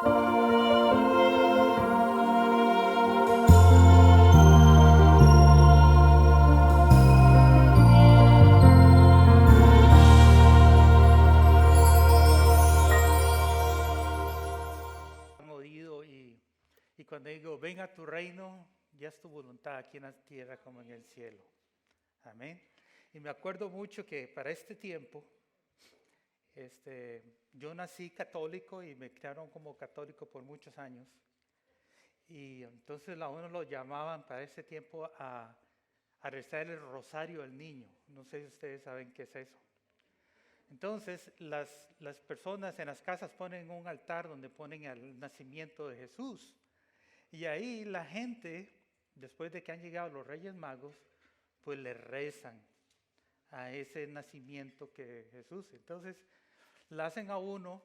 Y cuando digo, venga a tu reino, ya es tu voluntad aquí en la tierra como en el cielo. Amén. Y me acuerdo mucho que para este tiempo, yo nací católico y me criaron como católico por muchos años. Y entonces a uno lo llamaban para ese tiempo a rezar el rosario al niño. No sé si ustedes saben qué es eso. Entonces las personas en las casas ponen un altar donde ponen el nacimiento de Jesús. Y ahí la gente, después de que han llegado los Reyes Magos, pues le rezan a ese nacimiento que Jesús. Entonces la hacen a uno,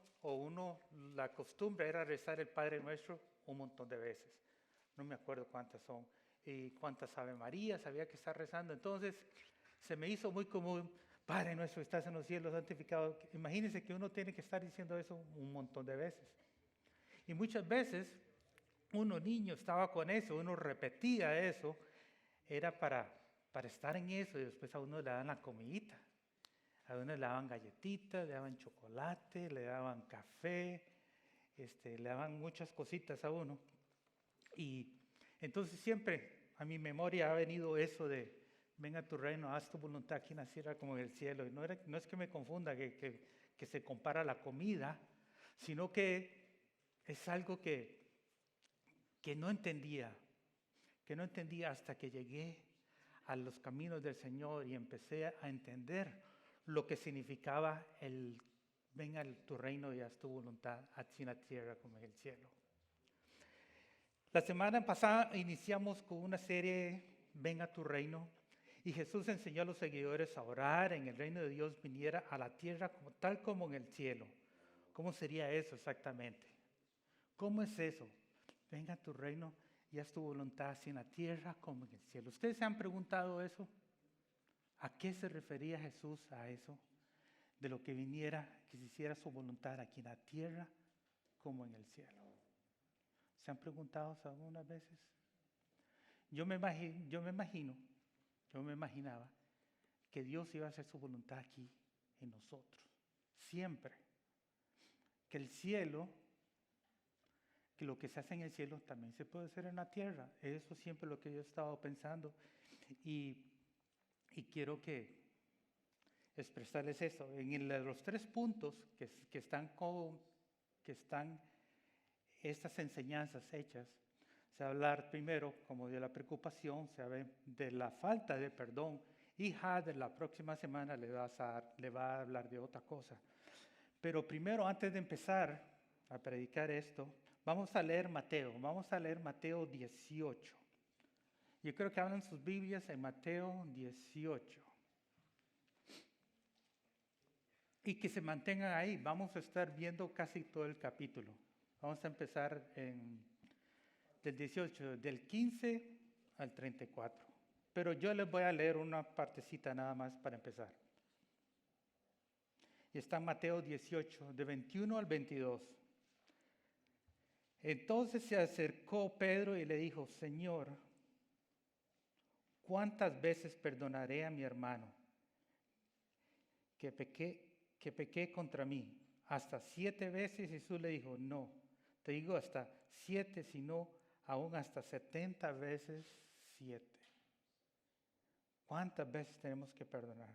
la costumbre era rezar el Padre Nuestro un montón de veces. No me acuerdo cuántas son y cuántas Ave Marías había que estar rezando. Entonces se me hizo muy común, Padre Nuestro, estás en los cielos, santificado. Imagínense que uno tiene que estar diciendo eso un montón de veces. Y muchas veces uno niño estaba con eso, uno repetía eso, era para estar en eso, y después a uno le daban la comidita. A uno le daban galletitas, le daban chocolate, le daban café, le daban muchas cositas a uno. Y entonces siempre a mi memoria ha venido eso de, venga a tu reino, haz tu voluntad aquí en la tierra como en el cielo. Y no es que me confunda, que se compara la comida, sino que es algo que no entendía hasta que llegué a los caminos del Señor y empecé a entender lo que significaba el venga a tu reino y haz tu voluntad aquí en la tierra como en el cielo. La semana pasada iniciamos con una serie, Venga a tu reino, y Jesús enseñó a los seguidores a orar en el reino de Dios viniera a la tierra tal como en el cielo. ¿Cómo sería eso exactamente? ¿Cómo es eso? Venga a tu reino y haz tu voluntad así en la tierra como en el cielo. ¿Ustedes se han preguntado eso? ¿A qué se refería Jesús a eso? De lo que viniera, que se hiciera su voluntad aquí en la tierra como en el cielo. ¿Se han preguntado eso algunas veces? Yo me imaginaba que Dios iba a hacer su voluntad aquí en nosotros, siempre. Que el cielo, que lo que se hace en el cielo también se puede hacer en la tierra. Eso siempre es lo que yo he estado pensando. Y quiero expresarles eso. En los 3 puntos que están estas enseñanzas hechas, se va a hablar primero como de la preocupación, se habla de la falta de perdón, y de la próxima semana le va a hablar de otra cosa. Pero primero, antes de empezar a predicar esto, vamos a leer Mateo 18. Yo creo que hablan sus Biblias en Mateo 18. Y que se mantengan ahí. Vamos a estar viendo casi todo el capítulo. Vamos a empezar del 18, del 15 al 34. Pero yo les voy a leer una partecita nada más para empezar. Y está en Mateo 18, de 21 al 22. Entonces se acercó Pedro y le dijo, Señor, ¿cuántas veces perdonaré a mi hermano que pequé contra mí? ¿Hasta 7 veces? Jesús le dijo, no, te digo hasta 7, sino aún hasta 70 veces 7. ¿Cuántas veces tenemos que perdonar?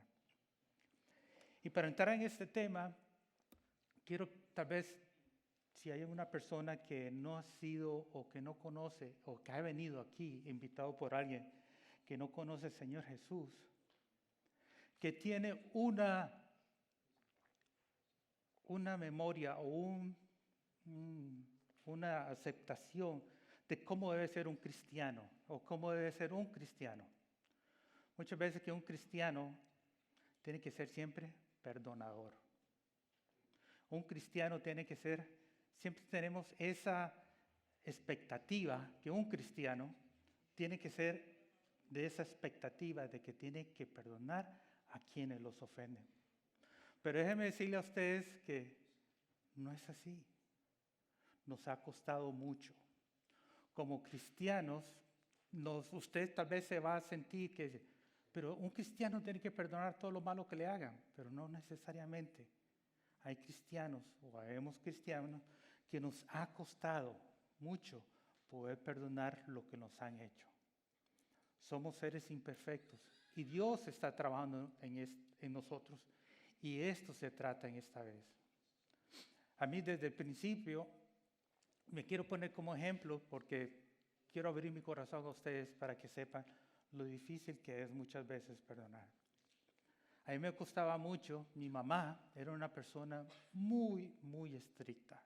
Y para entrar en este tema, quiero tal vez, si hay una persona que no ha sido o que no conoce o que ha venido aquí invitado por alguien que no conoce al Señor Jesús, que tiene una memoria o una aceptación de cómo debe ser un cristiano o cómo debe ser un cristiano. Muchas veces que un cristiano tiene que ser siempre perdonador. Un cristiano tiene que ser, siempre tenemos esa expectativa que un cristiano tiene que ser de esa expectativa de que tiene que perdonar a quienes los ofenden. Pero déjenme decirle a ustedes que no es así. nos ha costado mucho. Como cristianos, usted tal vez se va a sentir que, pero un cristiano tiene que perdonar todo lo malo que le hagan, pero no necesariamente. Hay cristianos, o habemos cristianos, que nos ha costado mucho poder perdonar lo que nos han hecho. Somos seres imperfectos y Dios está trabajando en nosotros, y esto se trata en esta vez. A mí desde el principio me quiero poner como ejemplo porque quiero abrir mi corazón a ustedes para que sepan lo difícil que es muchas veces perdonar. A mí me costaba mucho. Mi mamá era una persona muy, muy estricta.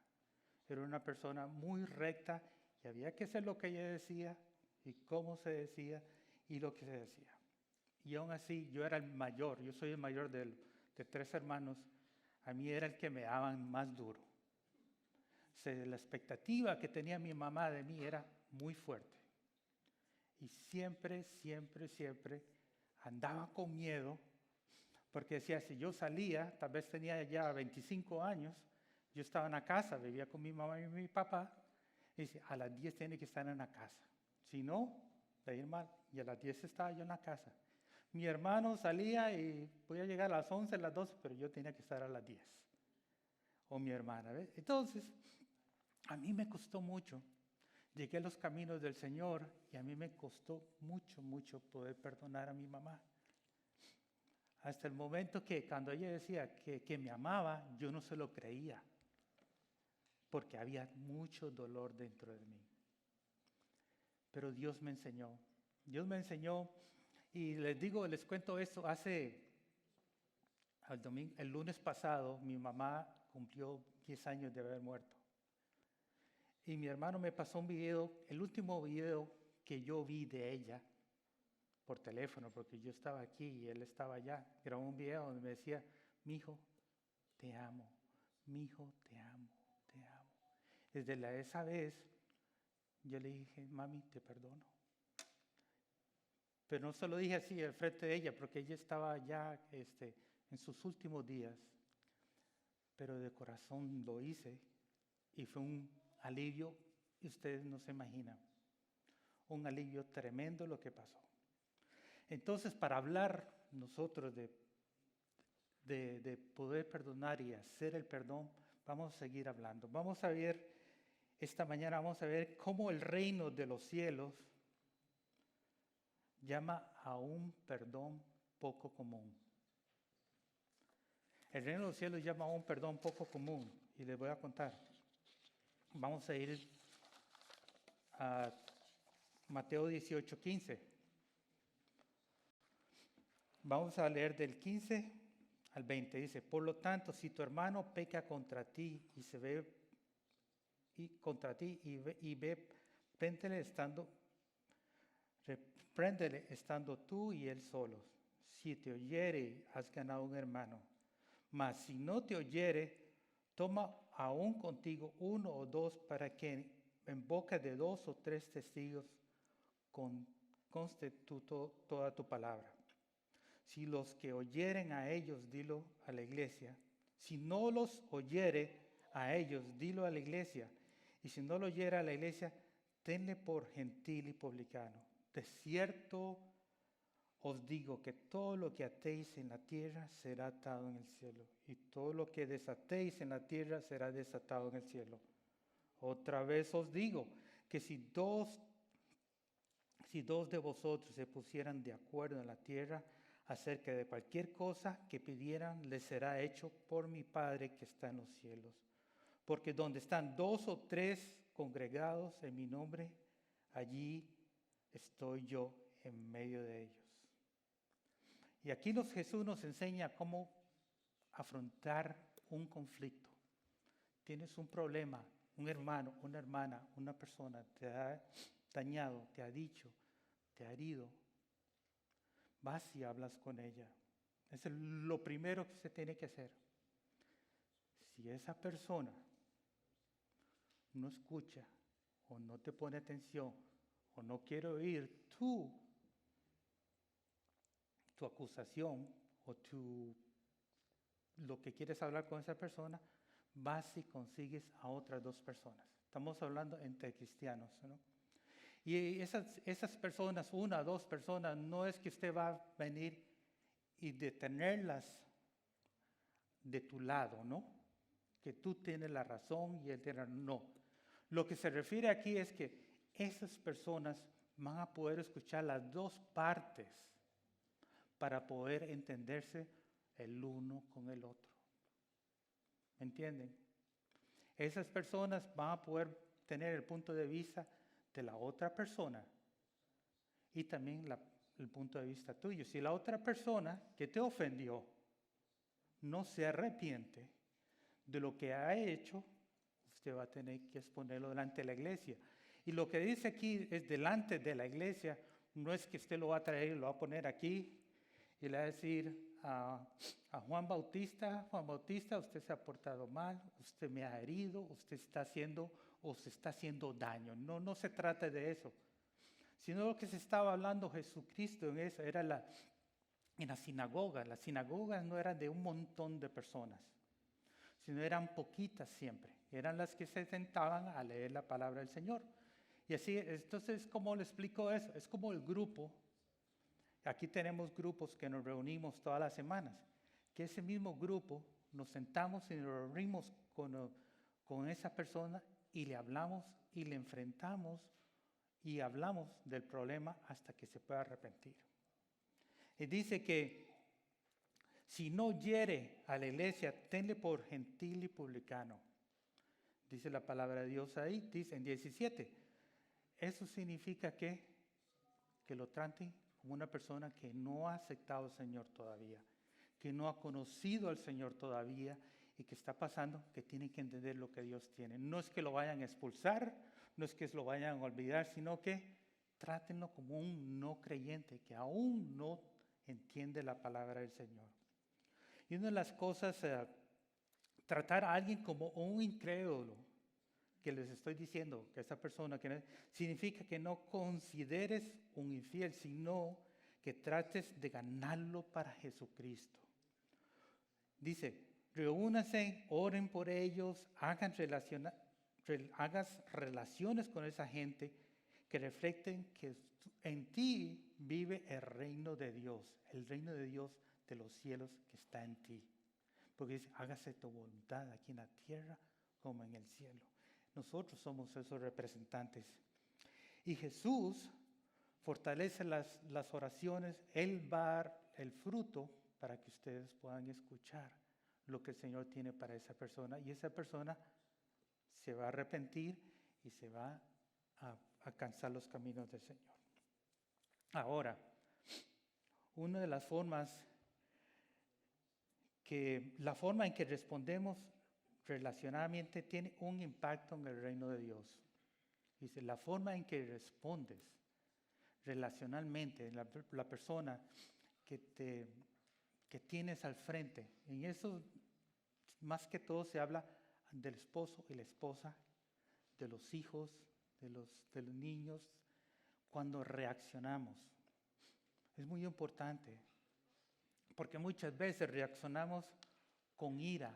Era una persona muy recta y había que hacer lo que ella decía y cómo se decía y lo que se decía. Y aún así, yo era el mayor, yo soy el mayor de 3 hermanos, a mí era el que me daban más duro. La expectativa que tenía mi mamá de mí era muy fuerte. Y siempre, siempre, siempre andaba con miedo, porque decía, si yo salía, tal vez tenía ya 25 años, yo estaba en la casa, vivía con mi mamá y mi papá, y dice, a las 10 tiene que estar en la casa. Si no, de ir mal. Y a las 10 estaba yo en la casa. Mi hermano salía y podía llegar a las 11, a las 12, pero yo tenía que estar a las 10. O mi hermana, ¿ves? Entonces, a mí me costó mucho. Llegué a los caminos del Señor y a mí me costó mucho, mucho poder perdonar a mi mamá. Hasta el momento que cuando ella decía que me amaba, yo no se lo creía, porque había mucho dolor dentro de mí. Pero Dios me enseñó. Dios me enseñó, y les cuento esto, el lunes pasado mi mamá cumplió 10 años de haber muerto. Y mi hermano me pasó un video, el último video que yo vi de ella, por teléfono, porque yo estaba aquí y él estaba allá. Grabó un video donde me decía, mi hijo, te amo, mi hijo, te amo, te amo. Desde esa vez, yo le dije, mami, te perdono. Pero no se lo dije así al frente de ella, porque ella estaba ya en sus últimos días. Pero de corazón lo hice y fue un alivio, y ustedes no se imaginan. Un alivio tremendo lo que pasó. Entonces, para hablar nosotros de poder perdonar y hacer el perdón, vamos a seguir hablando. Esta mañana vamos a ver cómo el reino de los cielos llama a un perdón poco común. El reino de los cielos llama a un perdón poco común, y les voy a contar. Vamos a ir a Mateo 18:15. Vamos a leer del 15 al 20. Dice, por lo tanto, si tu hermano peca contra ti repréndele estando tú y él solos. Si te oyere, has ganado un hermano. Mas si no te oyere, toma aún contigo 1 o 2, para que en boca de 2 o 3 testigos conste toda tu palabra. Si los que oyeren a ellos, dilo a la iglesia. Si no los oyere a ellos, dilo a la iglesia. Y si no lo oyere a la iglesia, tenle por gentil y publicano. De cierto os digo que todo lo que atéis en la tierra será atado en el cielo, y todo lo que desatéis en la tierra será desatado en el cielo. Otra vez os digo que si dos de vosotros se pusieran de acuerdo en la tierra acerca de cualquier cosa que pidieran, les será hecho por mi Padre que está en los cielos. Porque donde están 2 o 3 congregados en mi nombre, allí estoy yo en medio de ellos. Y aquí Jesús nos enseña cómo afrontar un conflicto. Tienes un problema, un hermano, una hermana, una persona te ha dañado, te ha dicho, te ha herido. Vas y hablas con ella. Es lo primero que se tiene que hacer. Si esa persona no escucha o no te pone atención o no quiere oír tu acusación o lo que quieres hablar con esa persona, vas y consigues a otras 2 personas. Estamos hablando entre cristianos, ¿no? Y esas personas, 1 o 2 personas, no es que usted va a venir y detenerlas de tu lado, ¿no? Que tú tienes la razón y él tiene no. Lo que se refiere aquí es que esas personas van a poder escuchar las 2 partes para poder entenderse el uno con el otro. ¿Me entienden? Esas personas van a poder tener el punto de vista de la otra persona y también el punto de vista tuyo. Si la otra persona que te ofendió no se arrepiente de lo que ha hecho, usted va a tener que exponerlo delante de la iglesia. Y lo que dice aquí es delante de la iglesia, no es que usted lo va a traer y lo va a poner aquí y le va a decir a Juan Bautista, usted se ha portado mal, usted me ha herido, usted está haciendo o se está haciendo daño. No, no se trata de eso. Sino lo que se estaba hablando Jesucristo en eso era en la sinagoga. Las sinagogas no eran de un montón de personas, sino eran poquitas siempre. Eran las que se sentaban a leer la palabra del Señor. Y así, entonces, ¿cómo le explico eso? Es como el grupo. Aquí tenemos grupos que nos reunimos todas las semanas. Que ese mismo grupo nos sentamos y nos reunimos con esa persona y le hablamos y le enfrentamos y hablamos del problema hasta que se pueda arrepentir. Y dice que si no hiere a la iglesia, tenle por gentil y publicano. Dice la palabra de Dios ahí, dice en 17. Eso significa que lo traten como una persona que no ha aceptado al Señor todavía, que no ha conocido al Señor todavía y que está pasando, que tiene que entender lo que Dios tiene. No es que lo vayan a expulsar, no es que lo vayan a olvidar, sino que trátenlo como un no creyente, que aún no entiende la palabra del Señor. Y una de las cosas, tratar a alguien como un incrédulo, que les estoy diciendo, que esa persona, que significa que no consideres un infiel, sino que trates de ganarlo para Jesucristo. Dice, reúnanse, oren por ellos, hagas relaciones con esa gente que reflejen que en ti vive el reino de Dios de los cielos que está en ti. Porque dice, hágase tu voluntad aquí en la tierra como en el cielo. Nosotros somos esos representantes. Y Jesús fortalece las oraciones, Él va a dar el fruto para que ustedes puedan escuchar lo que el Señor tiene para esa persona. Y esa persona se va a arrepentir y se va a alcanzar los caminos del Señor. Ahora, una de las formas la forma en que respondemos relacionalmente tiene un impacto en el reino de Dios. Dice, la forma en que respondes relacionalmente, la persona que tienes al frente, en eso más que todo se habla del esposo y la esposa, de los hijos, de los niños, cuando reaccionamos. Es muy importante, porque muchas veces reaccionamos con ira,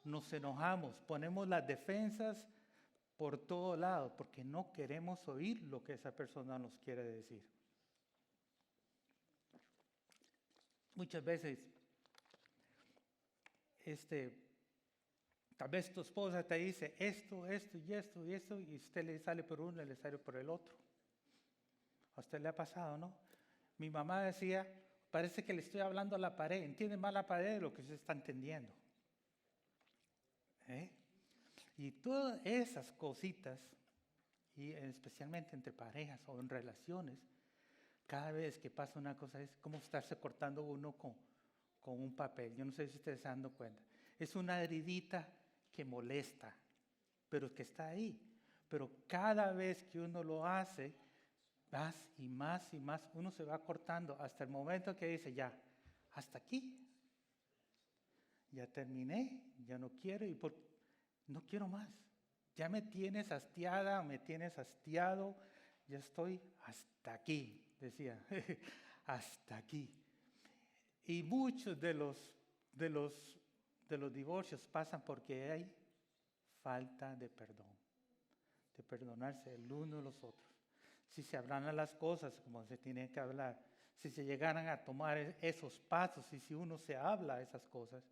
nos enojamos, ponemos las defensas por todo lado, porque no queremos oír lo que esa persona nos quiere decir. Muchas veces, tal vez tu esposa te dice esto y esto, y usted le sale por uno y le sale por el otro. A usted le ha pasado, ¿no? Mi mamá decía, parece que le estoy hablando a la pared, entiende más la pared de lo que usted está entendiendo. Y todas esas cositas, y especialmente entre parejas o en relaciones, cada vez que pasa una cosa es como estarse cortando uno con un papel. Yo no sé si ustedes se dan cuenta. Es una heridita que molesta, pero que está ahí. Pero cada vez que uno lo hace, más y más y más, uno se va cortando hasta el momento que dice, ya, hasta aquí. Ya terminé, ya no quiero no quiero más. Ya me tienes hastiada, me tienes hastiado, ya estoy hasta aquí, decía, hasta aquí. Y muchos de los divorcios pasan porque hay falta de perdón, de perdonarse el uno de los otros. Si se hablaran las cosas como se tienen que hablar, si se llegaran a tomar esos pasos y si uno se habla esas cosas,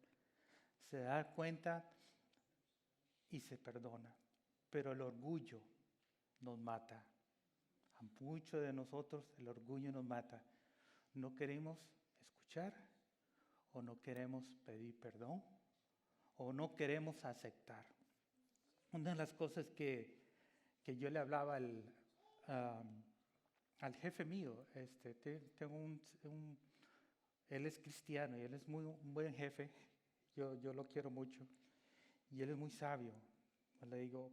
se da cuenta y se perdona. Pero el orgullo nos mata. A muchos de nosotros el orgullo nos mata. No queremos escuchar o no queremos pedir perdón o no queremos aceptar. Una de las cosas que yo le hablaba al jefe mío, tengo él es cristiano y él es un buen jefe, yo lo quiero mucho y él es muy sabio. Le digo,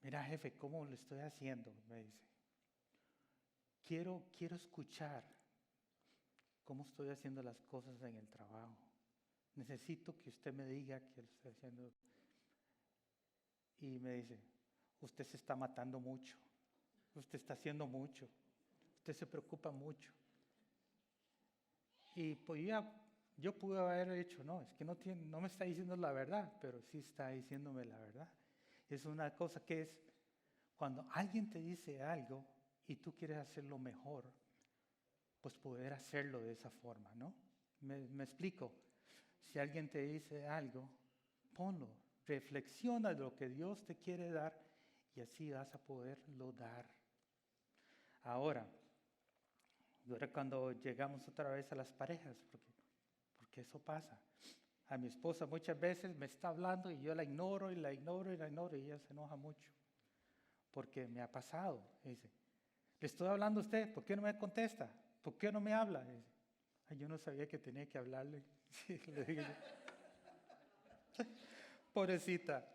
mira jefe, ¿cómo lo estoy haciendo? Me dice, quiero escuchar cómo estoy haciendo las cosas en el trabajo. Necesito que usted me diga que lo estoy haciendo. Y me dice, usted se está matando mucho, usted está haciendo mucho, usted se preocupa mucho. Y pues yo pude haber dicho, no, es que no me está diciendo la verdad, pero sí está diciéndome la verdad. Es una cosa que es, cuando alguien te dice algo y tú quieres hacerlo mejor, pues poder hacerlo de esa forma, ¿no? Me explico. Si alguien te dice algo, ponlo, reflexiona de lo que Dios te quiere dar y así vas a poderlo dar. Ahora cuando llegamos otra vez a las parejas, porque eso pasa. A mi esposa muchas veces me está hablando y yo la ignoro y la ignoro y la ignoro y ella se enoja mucho. Porque me ha pasado. Dice, le estoy hablando a usted, ¿por qué no me contesta? ¿Por qué no me habla? Dice, ay, yo no sabía que tenía que hablarle. Sí, le digo yo. Pobrecita.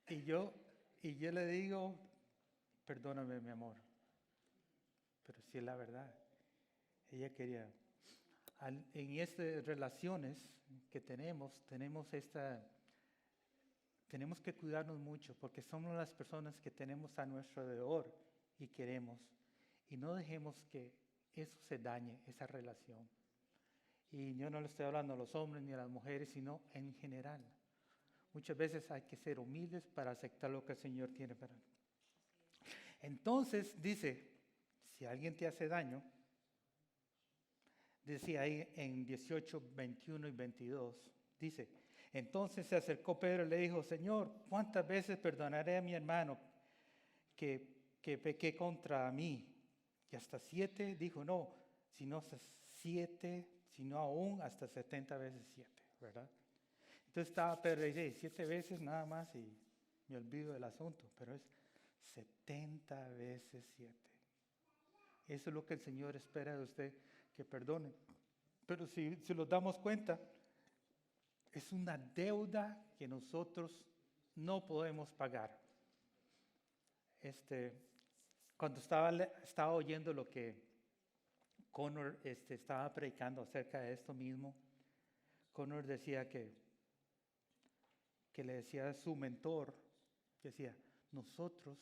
Y yo le digo, perdóname mi amor, pero sí es la verdad. Ella quería, en estas relaciones que tenemos que cuidarnos mucho porque somos las personas que tenemos a nuestro alrededor y queremos. Y no dejemos que eso se dañe, esa relación. Y yo no le estoy hablando a los hombres ni a las mujeres, sino en general. Muchas veces hay que ser humildes para aceptar lo que el Señor tiene para nosotros. Entonces dice, si alguien te hace daño, decía ahí en 18, 21 y 22, dice, entonces se acercó Pedro y le dijo, Señor, ¿cuántas veces perdonaré a mi hermano que pequé contra mí? Y hasta 7, dijo, no, sino hasta 7, sino aún hasta 70 veces 7, ¿verdad? Entonces estaba Pedro y dice, 7 veces nada más y me olvido del asunto, pero es 70 veces 7. Eso es lo que el Señor espera de usted, que perdone. Pero si nos damos cuenta, es una deuda que nosotros no podemos pagar. Cuando estaba oyendo lo que Connor estaba predicando acerca de esto mismo, Connor decía que le decía a su mentor, decía, nosotros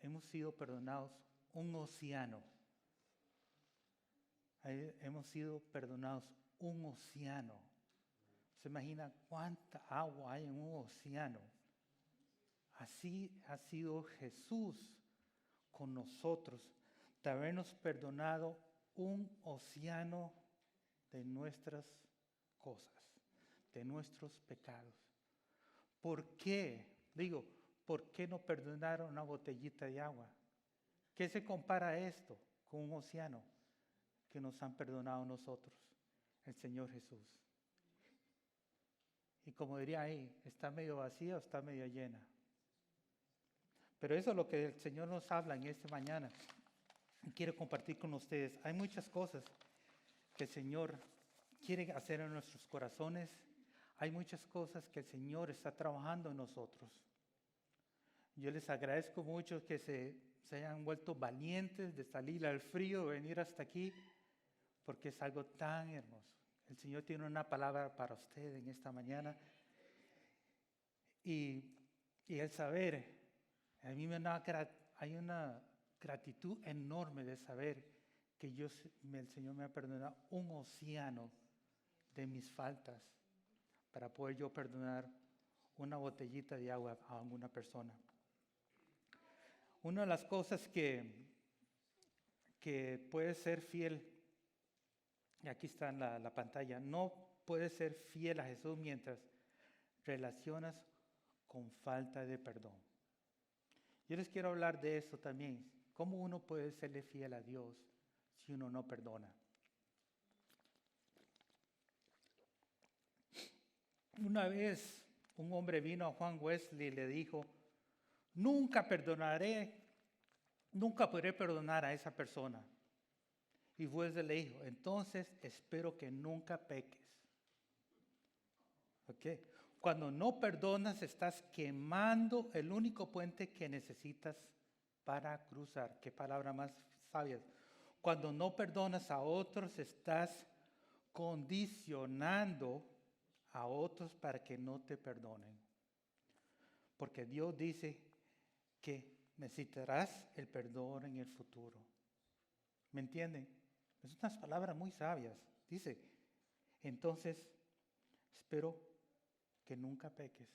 hemos sido perdonados un océano. Hemos sido perdonados un océano. ¿Se imagina cuánta agua hay en un océano? Así ha sido Jesús con nosotros, de habernos perdonado un océano de nuestras cosas, de nuestros pecados. ¿Por qué? Digo, ¿por qué no perdonaron una botellita de agua? ¿Qué se compara a esto con un océano que nos han perdonado nosotros? El Señor Jesús. Y como diría ahí, ¿está medio vacía o está medio llena? Pero eso es lo que el Señor nos habla en esta mañana. Quiero compartir con ustedes. Hay muchas cosas que el Señor quiere hacer en nuestros corazones. Hay muchas cosas que el Señor está trabajando en nosotros. Yo les agradezco mucho que se hayan vuelto valientes de salir al frío, de venir hasta aquí, porque es algo tan hermoso. El Señor tiene una palabra para usted en esta mañana. Y el saber, a mí hay una gratitud enorme de saber que el Señor me ha perdonado un océano de mis faltas para poder yo perdonar una botellita de agua a una persona. Una de las cosas que puede ser fiel, y aquí está en la pantalla, no puedes ser fiel a Jesús mientras relacionas con falta de perdón. Yo les quiero hablar de esto también. ¿Cómo uno puede serle fiel a Dios si uno no perdona? Una vez un hombre vino a Juan Wesley y le dijo, nunca podré perdonar a esa persona. Y Wesley le dijo, entonces espero que nunca peques. ¿Ok? Cuando no perdonas, estás quemando el único puente que necesitas para cruzar. Qué palabra más sabia. Cuando no perdonas a otros, estás condicionando a otros para que no te perdonen. Porque Dios dice que necesitarás el perdón en el futuro. ¿Me entienden? Es unas palabras muy sabias. Dice, entonces, espero que nunca peques,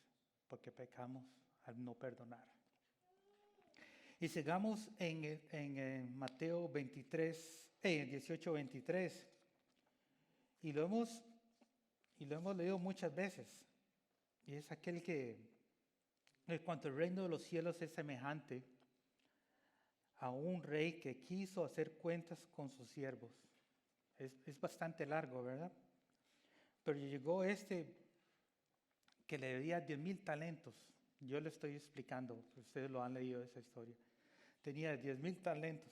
porque pecamos al no perdonar. Y sigamos en Mateo 18, 23. Y lo hemos leído muchas veces. Y es aquel que, en cuanto el reino de los cielos es semejante a un rey que quiso hacer cuentas con sus siervos. Es bastante largo, ¿verdad? Pero llegó que le debía 10,000 talentos. Yo le estoy explicando, ustedes lo han leído esa historia. Tenía 10,000 talentos.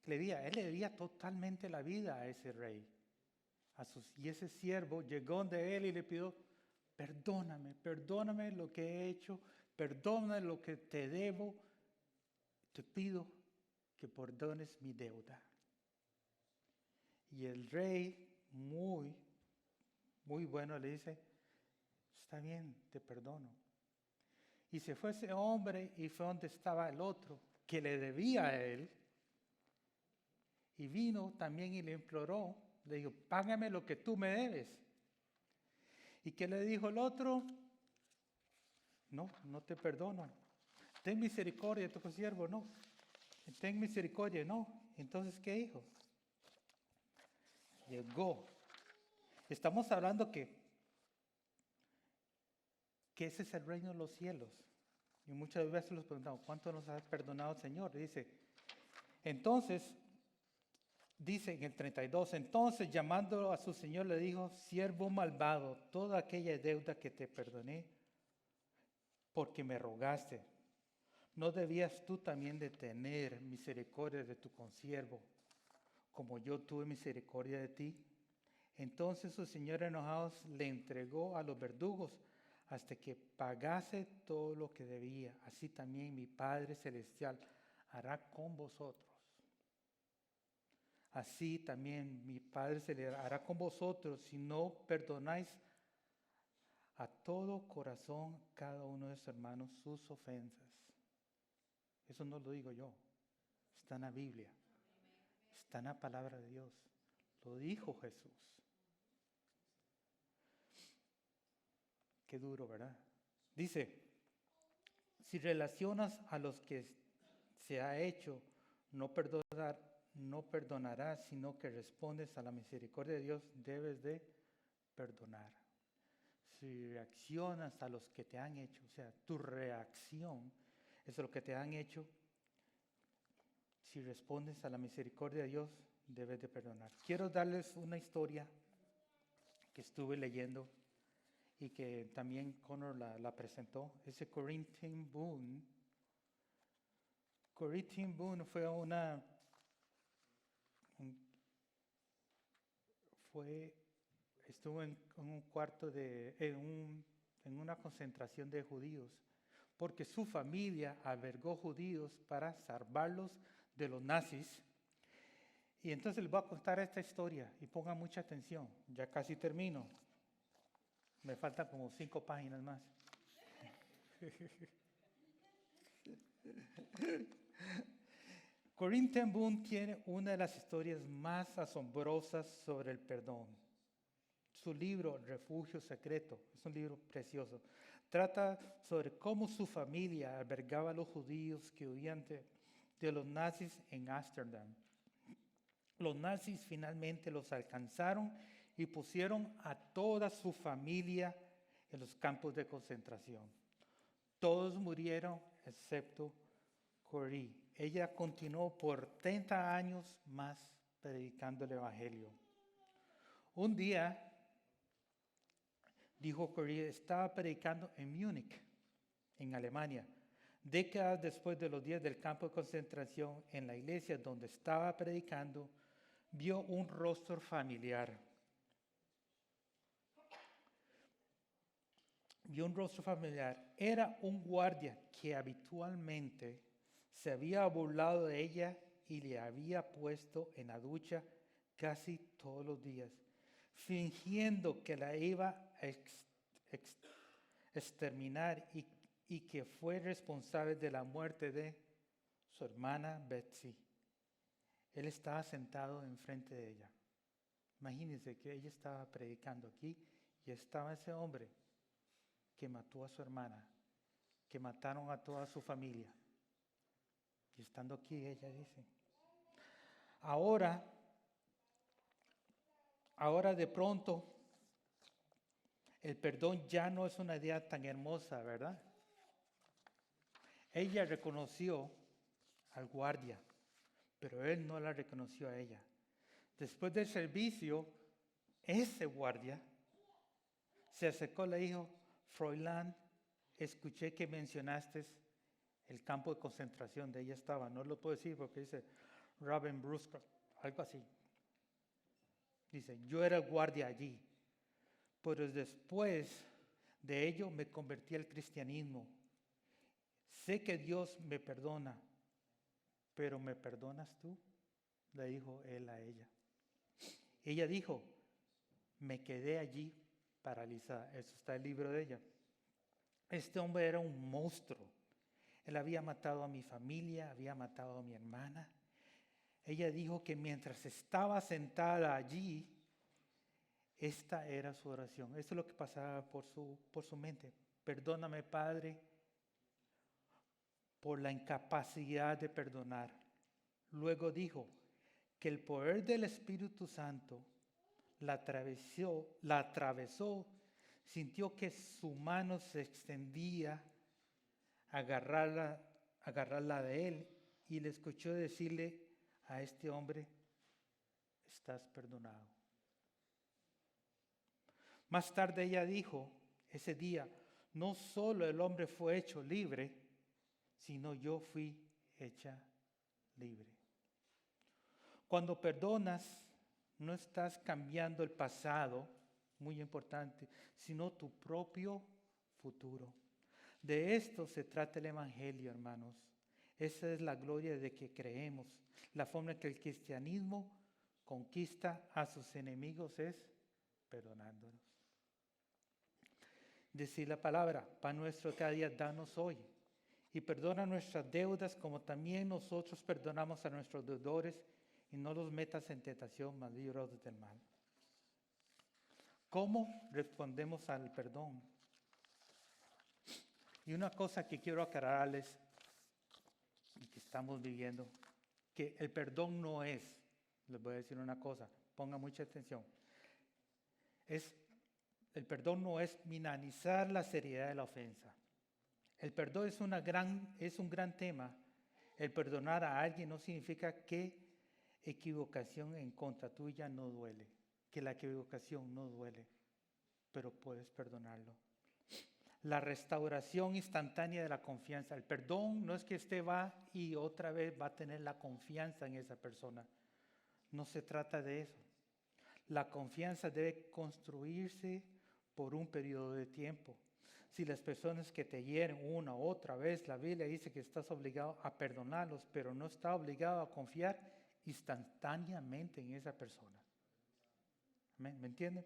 Él le debía totalmente la vida a ese rey. Y ese siervo llegó de él y le pidió, perdóname lo que he hecho, perdóname lo que te debo, te pido que perdones mi deuda. Y el rey, muy, muy bueno, le dice, está bien, te perdono. Y se fue ese hombre y fue donde estaba el otro, que le debía a él. Y vino también y le imploró, le dijo, págame lo que tú me debes. ¿Y qué le dijo el otro? No te perdono. Ten misericordia de tu siervo, no. Ten misericordia, no. Entonces, ¿qué dijo? Llegó. Estamos hablando que ese es el reino de los cielos. Y muchas veces los preguntamos, ¿cuánto nos ha perdonado el Señor? Entonces, dice en el 32, entonces llamándolo a su Señor le dijo, siervo malvado, toda aquella deuda que te perdoné, porque me rogaste, ¿no debías tú también de tener misericordia de tu consiervo, como yo tuve misericordia de ti? Entonces su Señor enojado le entregó a los verdugos hasta que pagase todo lo que debía. Así también mi Padre Celestial hará con vosotros. Así también mi Padre Celestial hará con vosotros si no perdonáis a todo corazón cada uno de sus hermanos sus ofensas. Eso no lo digo yo, está en la Biblia, está en la palabra de Dios. Lo dijo Jesús. Qué duro, ¿verdad? Dice, si relacionas a los que se ha hecho, no perdonarás, sino que respondes a la misericordia de Dios, debes de perdonar. Si reaccionas a los que te han hecho, o sea, tu reacción es lo que te han hecho, si respondes a la misericordia de Dios, debes de perdonar. Quiero darles una historia que estuve leyendo y que también Connor la presentó. Ese Corinne ten Boom. Corinne ten Boom estuvo en un cuarto en una concentración de judíos, porque su familia albergó judíos para salvarlos de los nazis. Y entonces les voy a contar esta historia y pongan mucha atención, ya casi termino. Me faltan como 5 páginas más. Corinne ten Boom tiene una de las historias más asombrosas sobre el perdón. Su libro, Refugio Secreto, es un libro precioso. Trata sobre cómo su familia albergaba a los judíos que huían de los nazis en Ámsterdam. Los nazis finalmente los alcanzaron y pusieron a toda su familia en los campos de concentración. Todos murieron excepto Corrie. Ella continuó por 30 años más predicando el Evangelio. Un día, dijo Corrie, estaba predicando en Múnich, en Alemania. Décadas después de los días del campo de concentración, en la iglesia donde estaba predicando, vio un rostro familiar. Vio un rostro familiar. Era un guardia que habitualmente se había burlado de ella y le había puesto en la ducha casi todos los días, fingiendo que la iba a exterminar y que fue responsable de la muerte de su hermana Betsy. Él estaba sentado enfrente de ella. Imagínense que ella estaba predicando aquí y estaba ese hombre que mató a su hermana, que mataron a toda su familia. Y estando aquí, ella dice, ahora de pronto, el perdón ya no es una idea tan hermosa, ¿verdad? Ella reconoció al guardia, pero él no la reconoció a ella. Después del servicio, ese guardia se acercó y le dijo, Fräulein, escuché que mencionaste el campo de concentración de ella estaba. No lo puedo decir porque dice Robin Bruce, algo así. Dice, yo era guardia allí, pero después de ello me convertí al cristianismo. Sé que Dios me perdona, pero ¿me perdonas tú? Le dijo él a ella. Ella dijo, me quedé allí paralizada. Eso está en el libro de ella. Este hombre era un monstruo. Él había matado a mi familia, había matado a mi hermana. Ella dijo que mientras estaba sentada allí, esta era su oración. Esto es lo que pasaba por su mente. Perdóname, Padre, por la incapacidad de perdonar. Luego dijo que el poder del Espíritu Santo la atravesó, sintió que su mano se extendía a agarrarla de él y le escuchó decirle a este hombre, estás perdonado. Más tarde ella dijo, ese día, no solo el hombre fue hecho libre, sino yo fui hecha libre. Cuando perdonas, no estás cambiando el pasado, muy importante, sino tu propio futuro. De esto se trata el Evangelio, hermanos. Esa es la gloria de que creemos. La forma en que el cristianismo conquista a sus enemigos es perdonándonos. Decir la palabra, pan nuestro cada día danos hoy. Y perdona nuestras deudas como también nosotros perdonamos a nuestros deudores. Y no los metas en tentación, mas líbranos del mal. ¿Cómo respondemos al perdón? Y una cosa que quiero aclararles, y que estamos viviendo, que el perdón no es, les voy a decir una cosa, pongan mucha atención, el perdón no es minimizar la seriedad de la ofensa. El perdón es un gran tema. El perdonar a alguien no significa que equivocación en contra tuya no duele, que la equivocación no duele, pero puedes perdonarlo. La restauración instantánea de la confianza. El perdón no es que usted va y otra vez va a tener la confianza en esa persona. No se trata de eso. La confianza debe construirse por un periodo de tiempo. Si las personas que te hieren una u otra vez, la Biblia dice que estás obligado a perdonarlos, pero no está obligado a confiar instantáneamente en esa persona. ¿Me entienden?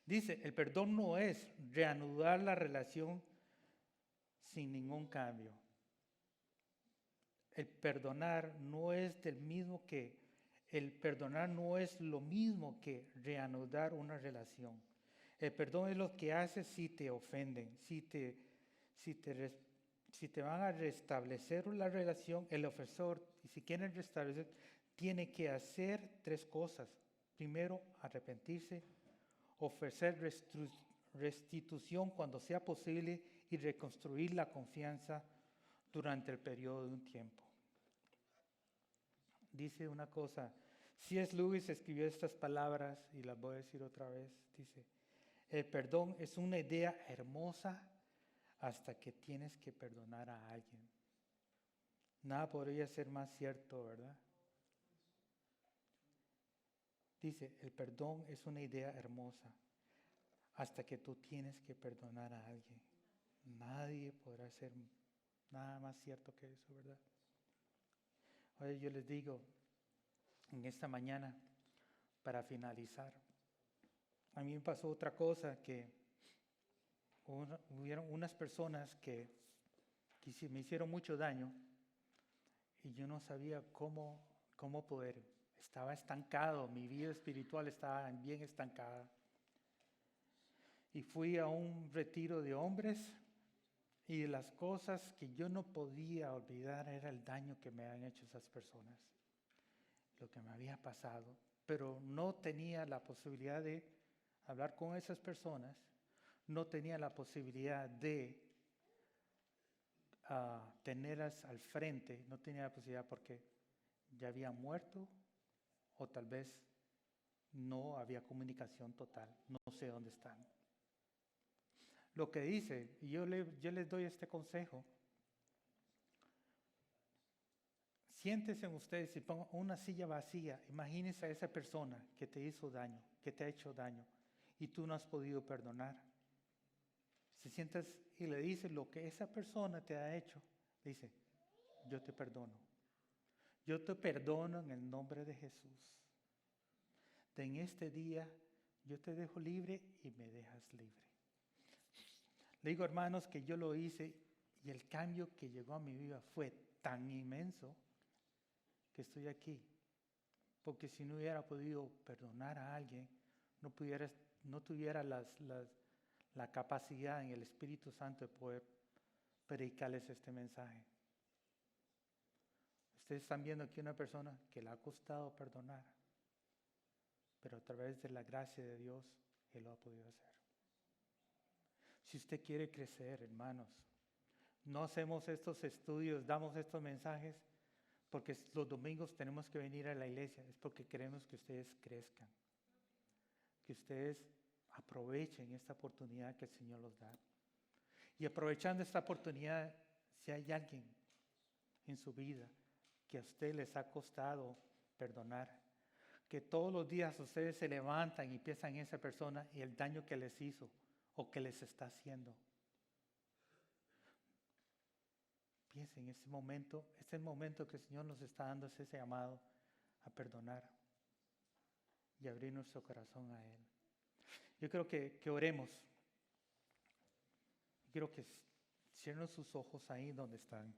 Dice, el perdón no es reanudar la relación sin ningún cambio. El perdonar no es lo mismo que reanudar una relación. El perdón es lo que haces si te ofenden, si te van a restablecer la relación, el ofensor, y si quieren restablecer, tiene que hacer 3 cosas. Primero, arrepentirse, ofrecer restitución cuando sea posible y reconstruir la confianza durante el periodo de un tiempo. Dice una cosa, C.S. Lewis escribió estas palabras y las voy a decir otra vez. Dice, el perdón es una idea hermosa hasta que tienes que perdonar a alguien. Nada podría ser más cierto, ¿verdad? Dice, el perdón es una idea hermosa hasta que tú tienes que perdonar a alguien. Nadie podrá ser nada más cierto que eso, ¿verdad? Oye, yo les digo, en esta mañana, para finalizar, a mí me pasó otra cosa, que hubieron unas personas que me hicieron mucho daño y yo no sabía cómo poder. Estaba estancado, mi vida espiritual estaba bien estancada. Y fui a un retiro de hombres y de las cosas que yo no podía olvidar era el daño que me han hecho esas personas, lo que me había pasado, pero no tenía la posibilidad de hablar con esas personas, no tenía la posibilidad de tenerlas al frente, no tenía la posibilidad porque ya habían muerto o tal vez no había comunicación total, no sé dónde están. Lo que dice, y yo les doy este consejo, siéntense ustedes y pongan una silla vacía, imagínense a esa persona que te hizo daño, que te ha hecho daño y tú no has podido perdonar. Se sientas y le dices lo que esa persona te ha hecho, dice, yo te perdono. Yo te perdono en el nombre de Jesús. En este día yo te dejo libre y me dejas libre. Le digo, hermanos, que yo lo hice y el cambio que llegó a mi vida fue tan inmenso que estoy aquí. Porque si no hubiera podido perdonar a alguien, no tuviera la capacidad en el Espíritu Santo de poder predicarles este mensaje. Ustedes están viendo aquí una persona que le ha costado perdonar, pero a través de la gracia de Dios, Él lo ha podido hacer. Si usted quiere crecer, hermanos, no hacemos estos estudios, damos estos mensajes, porque los domingos tenemos que venir a la iglesia, es porque queremos que ustedes crezcan, que ustedes aprovechen esta oportunidad que el Señor los da. Y aprovechando esta oportunidad, si hay alguien en su vida que a usted les ha costado perdonar, que todos los días ustedes se levantan y piensan en esa persona y el daño que les hizo o que les está haciendo. Piensen en ese momento, es el momento que el Señor nos está dando ese llamado a perdonar y abrir nuestro corazón a Él. Yo creo que oremos. Quiero que cierren sus ojos ahí donde están.